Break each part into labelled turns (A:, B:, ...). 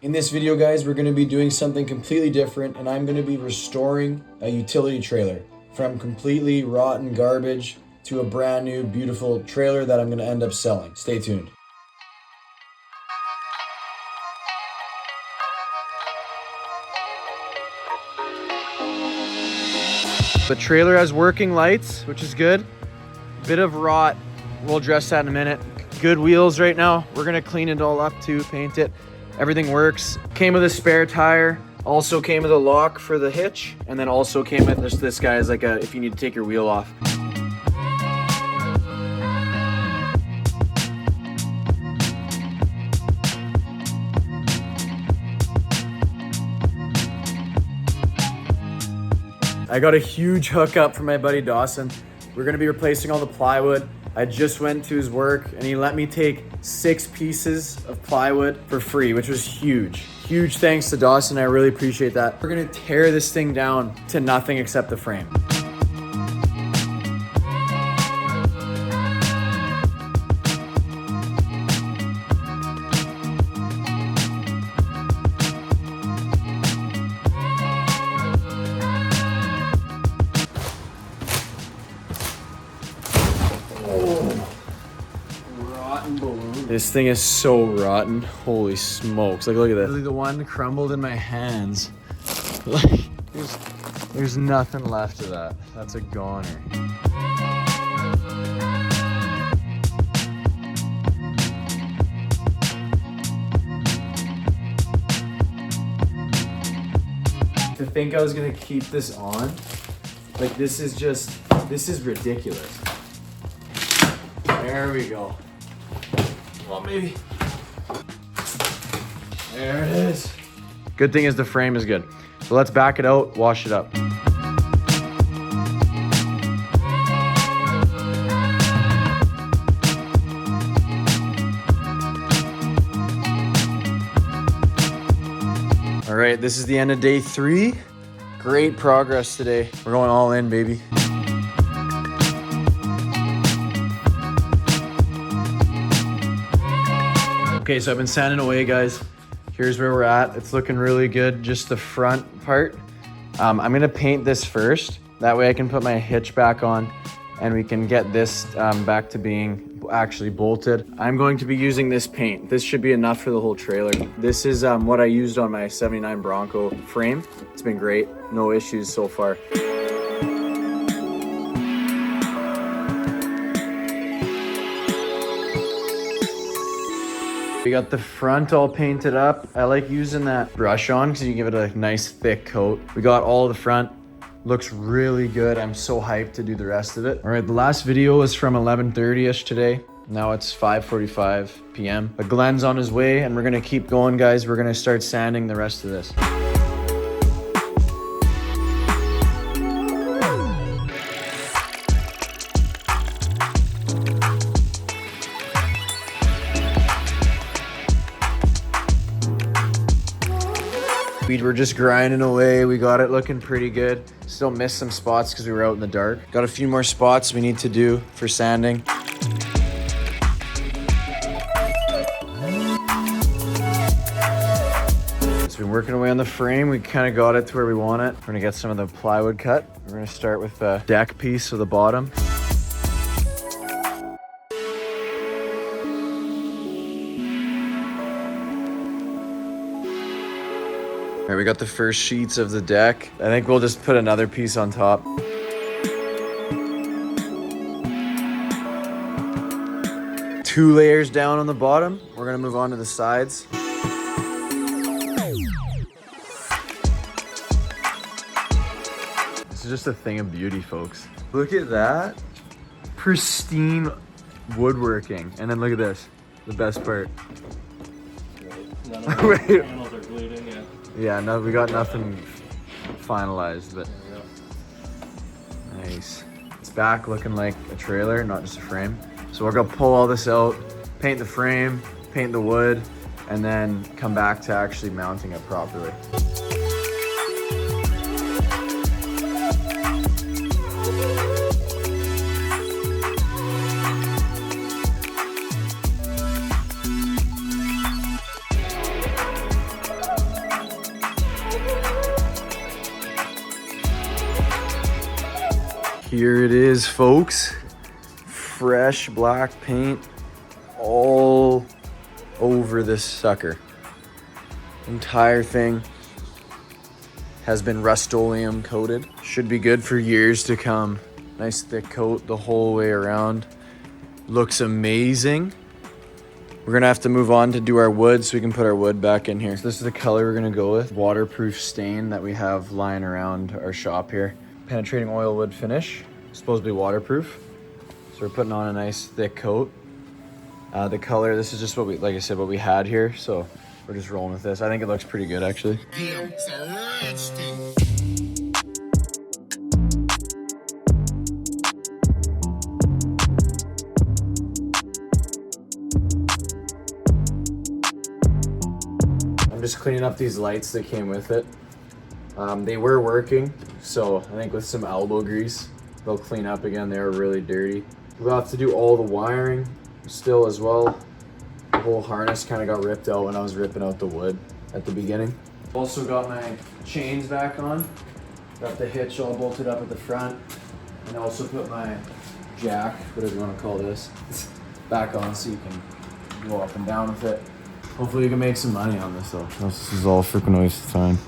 A: In this video, guys, we're going to be doing something completely different, and I'm going to be restoring a utility trailer from completely rotten garbage to a brand new, beautiful trailer that I'm going to end up selling. Stay tuned. The trailer has working lights, which is good. Bit of rot, we'll address that in a minute. Good wheels right now. We're going to clean it all up too, paint it. Everything works. Came with a spare tire. Also came with a lock for the hitch. And then also came with this guy is like a, if you need to take your wheel off. I got a huge hookup from my buddy Dawson. We're gonna be replacing all the plywood. I just went to his work and he let me take 6 pieces of plywood for free, which was huge. Huge thanks to Dawson, I really appreciate that. We're gonna tear this thing down to nothing except the frame. This thing is so rotten. Holy smokes. Like, look at this. Really, the one crumbled in my hands. Like, there's nothing left of that. That's a goner. To think I was gonna keep this on, like, this is ridiculous. There we go. Well, maybe. There it is. Good thing is the frame is good. So let's back it out, wash it up. All right, this is the end of day 3. Great progress today. We're going all in, baby. Okay, so I've been sanding away, guys. Here's where we're at. It's looking really good, just the front part. I'm gonna paint this first. That way I can put my hitch back on and we can get this back to being actually bolted. I'm going to be using this paint. This should be enough for the whole trailer. This is what I used on my 79 Bronco frame. It's been great, no issues so far. We got the front all painted up. I like using that brush on because you give it a nice thick coat. We got all the front. Looks really good. I'm so hyped to do the rest of it. All right, the last video was from 11:30ish today. Now it's 5:45 p.m. But Glenn's on his way and we're gonna keep going, guys. We're gonna start sanding the rest of this. We were just grinding away. We got it looking pretty good. Still missed some spots because we were out in the dark. Got a few more spots we need to do for sanding. It's been working away on the frame. We kind of got it to where we want it. We're gonna get some of the plywood cut. We're gonna start with the deck piece of the bottom. All right, we got the first sheets of the deck. I think we'll just put another piece on top. 2 layers down on the bottom. We're gonna move on to the sides. This is just a thing of beauty, folks. Look at that. Pristine woodworking. And then look at this, the best part.
B: None of the panels are glued in yet.
A: Yeah, no, we got nothing finalized, but nice. It's back looking like a trailer, not just a frame. So we're gonna pull all this out, paint the frame, paint the wood, and then come back to actually mounting it properly. Here it is, folks. Fresh black paint all over this sucker. Entire thing has been Rust-Oleum coated. Should be good for years to come. Nice thick coat the whole way around. Looks amazing. We're gonna have to move on to do our wood so we can put our wood back in here. So this is the color we're gonna go with. Waterproof stain that we have lying around our shop here. Penetrating oil wood finish. Supposed to be waterproof. So we're putting on a nice thick coat. The color, this is just what we, like I said, what we had here. So we're just rolling with this. I think it looks pretty good actually. Just cleaning up these lights that came with it. They were working, so I think with some elbow grease, they'll clean up again. They were really dirty. We'll have to do all the wiring still as well. The whole harness kind of got ripped out when I was ripping out the wood at the beginning. Also got my chains back on. Got the hitch all bolted up at the front. And also put my jack, whatever you want to call this, back on so you can go up and down with it. Hopefully you can make some money on this though. This is all freaking waste of time.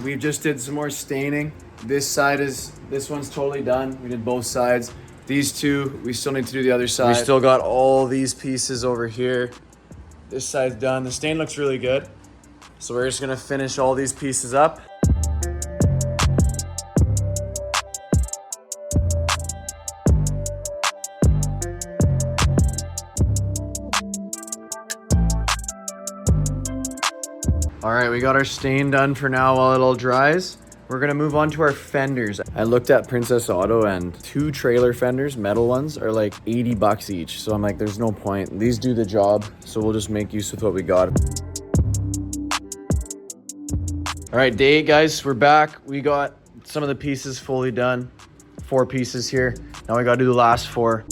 A: We just did some more staining. This one's totally done. We did both sides. These two, we still need to do the other side. We still got all these pieces over here. This side's done. The stain looks really good. So we're just gonna finish all these pieces up. All right, we got our stain done for now while it all dries. We're gonna move on to our fenders. I looked at Princess Auto and 2 trailer fenders, metal ones, are like 80 bucks each. So I'm like, there's no point. These do the job, so we'll just make use of what we got. All right, day 8, guys, we're back. We got some of the pieces fully done. 4 pieces here. Now we gotta do the last 4.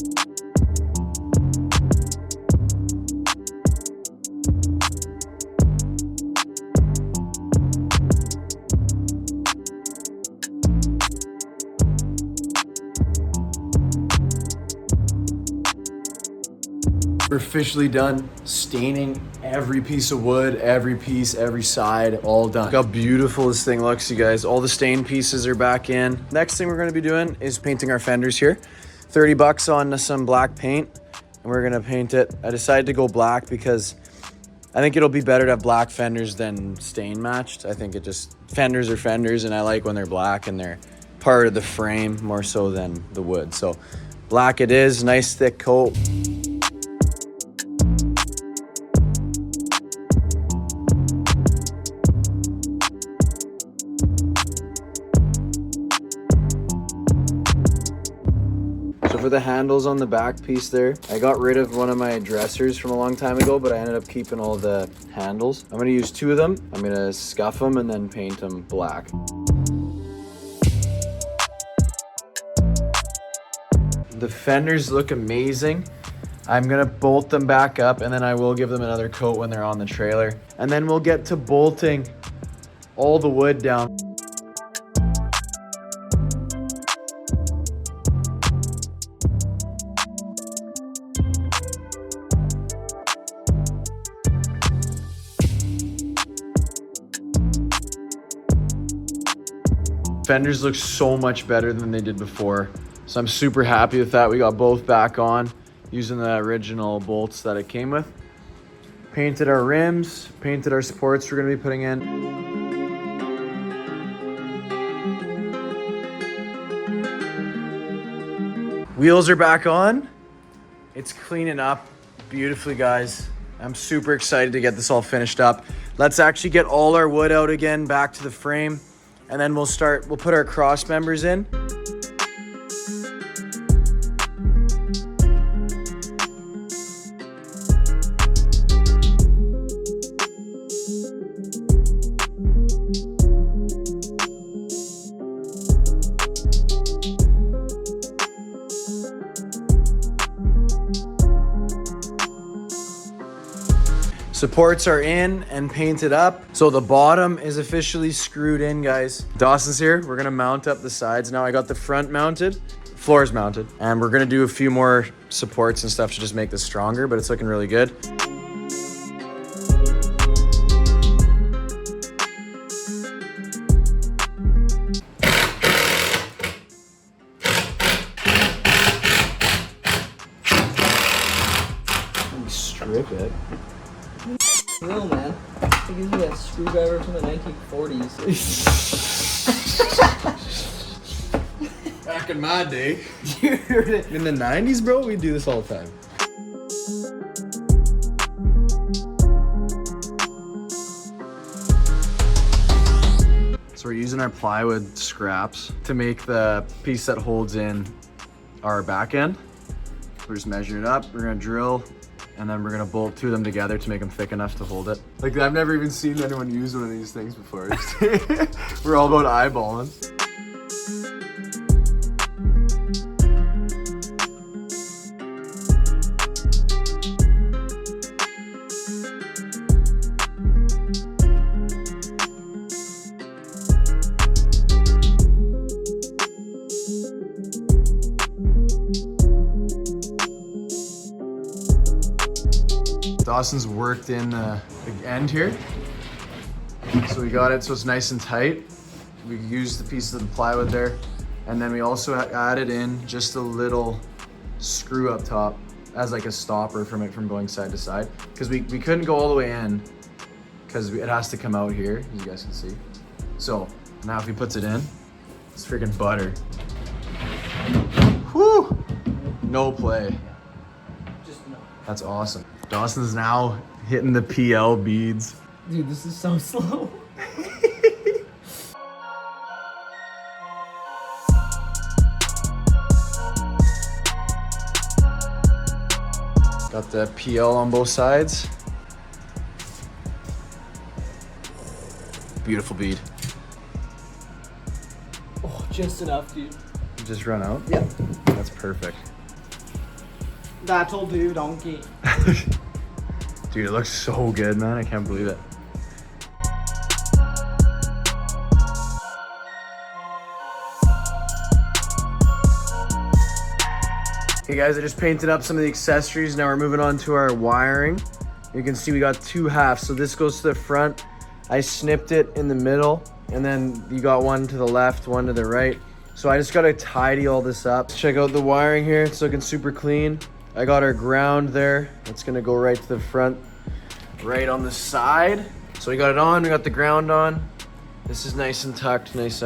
A: We're officially done staining every piece of wood, every piece, every side, all done. Look how beautiful this thing looks, you guys. All the stain pieces are back in. Next thing we're gonna be doing is painting our fenders here. 30 bucks on some black paint, and we're gonna paint it. I decided to go black because I think it'll be better to have black fenders than stain matched. I think fenders are fenders, and I like when they're black and they're part of the frame more so than the wood. So black it is, nice thick coat. For the handles on the back piece there, I got rid of one of my dressers from a long time ago, but I ended up keeping all the handles. I'm gonna use 2 of them. I'm gonna scuff them and then paint them black. The fenders look amazing. I'm gonna bolt them back up and then I will give them another coat when they're on the trailer. And then we'll get to bolting all the wood down. Fenders look so much better than they did before. So I'm super happy with that. We got both back on using the original bolts that it came with. Painted our rims, painted our supports we're gonna be putting in. Wheels are back on. It's cleaning up beautifully, guys. I'm super excited to get this all finished up. Let's actually get all our wood out again, back to the frame. And then we'll put our cross members in. Supports are in and painted up. So the bottom is officially screwed in, guys. Dawson's here. We're gonna mount up the sides now. I got the front mounted. Floor is mounted. And we're gonna do a few more supports and stuff to just make this stronger, but it's looking really good. Strip it.
C: Real man. It gives me that screwdriver from the 1940s.
A: Back in my day.
C: Dude.
A: In the 90s, bro, we do this all the time. So we're using our plywood scraps to make the piece that holds in our back end. We're just measuring it up, we're gonna drill, and then we're gonna bolt two of them together to make them thick enough to hold it. Like, I've never even seen anyone use one of these things before. We're all about eyeballing. Dawson's worked in the end here. So we got it so it's nice and tight. We used the piece of the plywood there. And then we also added in just a little screw up top as like a stopper from it from going side to side. Because we couldn't go all the way in because it has to come out here, as you guys can see. So now if he puts it in, it's freaking butter. Whew! No play.
C: Just no.
A: That's awesome. Dawson's now hitting the PL beads.
C: Dude, this is so slow.
A: Got the PL on both sides. Beautiful bead.
C: Oh, just enough, dude.
A: Just run out?
C: Yep.
A: That's perfect.
C: That'll do, donkey.
A: Dude, it looks so good, man. I can't believe it. Okay guys, I just painted up some of the accessories. Now we're moving on to our wiring. You can see we got two halves. So this goes to the front. I snipped it in the middle, and then you got one to the left, one to the right. So I just gotta tidy all this up. Check out the wiring here. It's looking super clean. I got our ground there. It's gonna go right to the front, right on the side. So we got it on, we got the ground on. This is nice and tucked, nice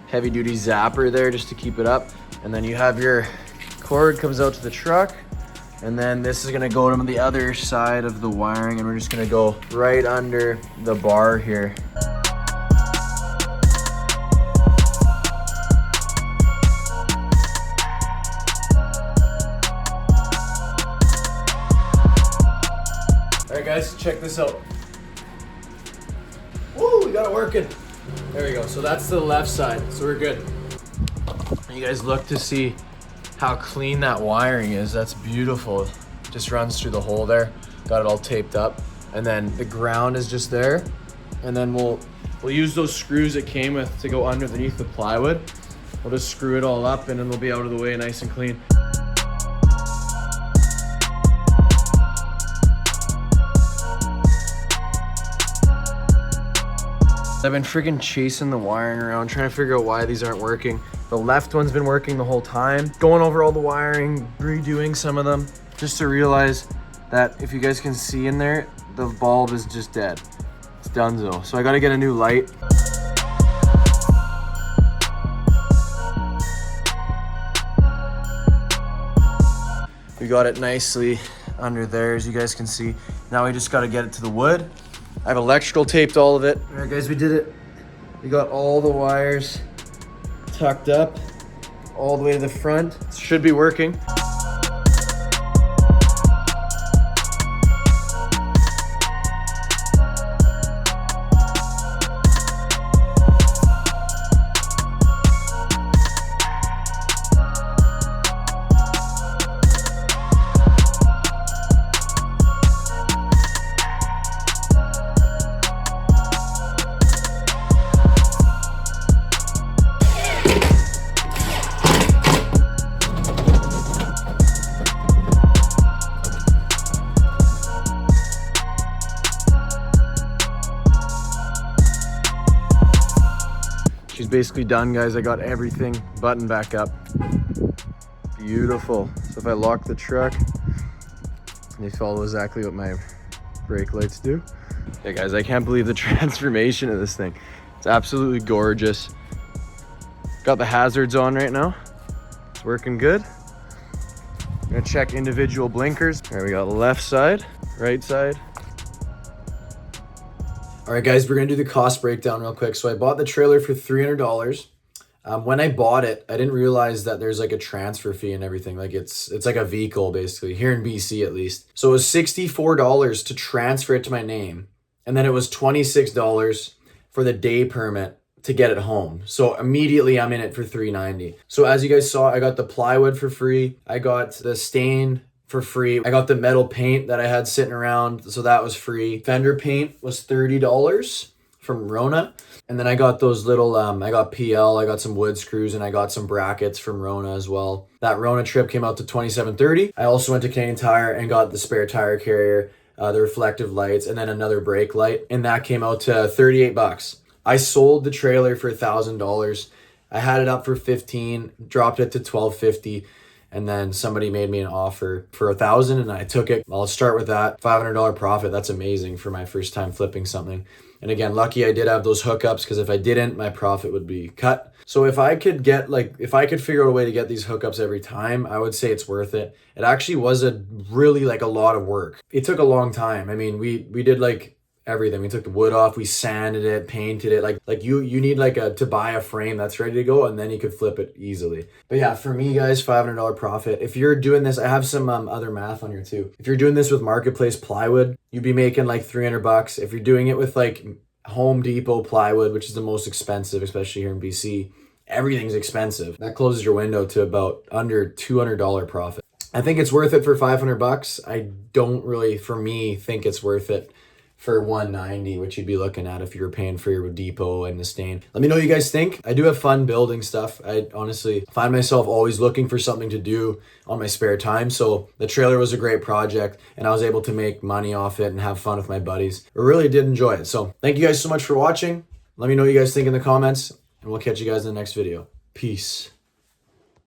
A: heavy duty zapper there just to keep it up. And then you have your cord comes out to the truck. And then this is gonna go to the other side of the wiring, and we're just gonna go right under the bar here. All right guys, check this out. Woo, we got it working. There we go, so that's the left side, so we're good. You guys look to see how clean that wiring is. That's beautiful. Just runs through the hole there. Got it all taped up. And then the ground is just there. And then we'll use those screws it came with to go underneath the plywood. We'll just screw it all up and then we'll be out of the way nice and clean. I've been freaking chasing the wiring around, trying to figure out why these aren't working. The left one's been working the whole time. Going over all the wiring, redoing some of them, just to realize that if you guys can see in there, the bulb is just dead. It's donezo. So I gotta get a new light. We got it nicely under there, as you guys can see. Now we just gotta get it to the wood. I have electrical taped all of it. All right guys, we did it. We got all the wires tucked up all the way to the front. It should be working. She's basically done, guys. I got everything buttoned back up. Beautiful. So if I lock the truck, they follow exactly what my brake lights do. Yeah, guys, I can't believe the transformation of this thing. It's absolutely gorgeous. Got the hazards on right now. It's working good. I'm gonna check individual blinkers. There we go, left side, right side. All right, guys, we're gonna do the cost breakdown real quick. So I bought the trailer for $300. When I bought it, I didn't realize that there's like a transfer fee and everything. Like it's like a vehicle basically, here in BC at least. So it was $64 to transfer it to my name. And then it was $26 for the day permit to get it home. So immediately I'm in it for $390. So as you guys saw, I got the plywood for free. I got the stain for free. I got the metal paint that I had sitting around, so that was free. Fender paint was $30 from Rona. And then I got those little, I got PL, I got some wood screws, and I got some brackets from Rona as well. That Rona trip came out to $27.30. I also went to Canadian Tire and got the spare tire carrier, the reflective lights, and then another brake light. And that came out to 38 bucks. I sold the trailer for $1,000. I had it up for 15, dropped it to $1,250. And then somebody made me an offer for $1,000 and I took it. I'll start with that. $500 profit. That's amazing for my first time flipping something. And again, lucky I did have those hookups, because if I didn't, my profit would be cut. So if I could get if I could figure out a way to get these hookups every time, I would say it's worth it. It actually was a lot of work. It took a long time. I mean, we did like everything. We took the wood off, we sanded it, painted it. Like you need to buy a frame that's ready to go, and then you could flip it easily. But yeah, for me, guys, $500 profit. If you're doing this, I have some other math on here too. If you're doing this with marketplace plywood, you'd be making like $300. If you're doing it with like Home Depot plywood, which is the most expensive, especially here in BC, everything's expensive. That closes your window to about under $200 profit. I think it's worth it for $500. I don't really, for me, think it's worth it for $190, which you'd be looking at if you were paying for your depot and the stain. Let me know what you guys think. I do have fun building stuff. I honestly find myself always looking for something to do on my spare time. So the trailer was a great project and I was able to make money off it and have fun with my buddies. I really did enjoy it. So thank you guys so much for watching. Let me know what you guys think in the comments, and we'll catch you guys in the next video. Peace.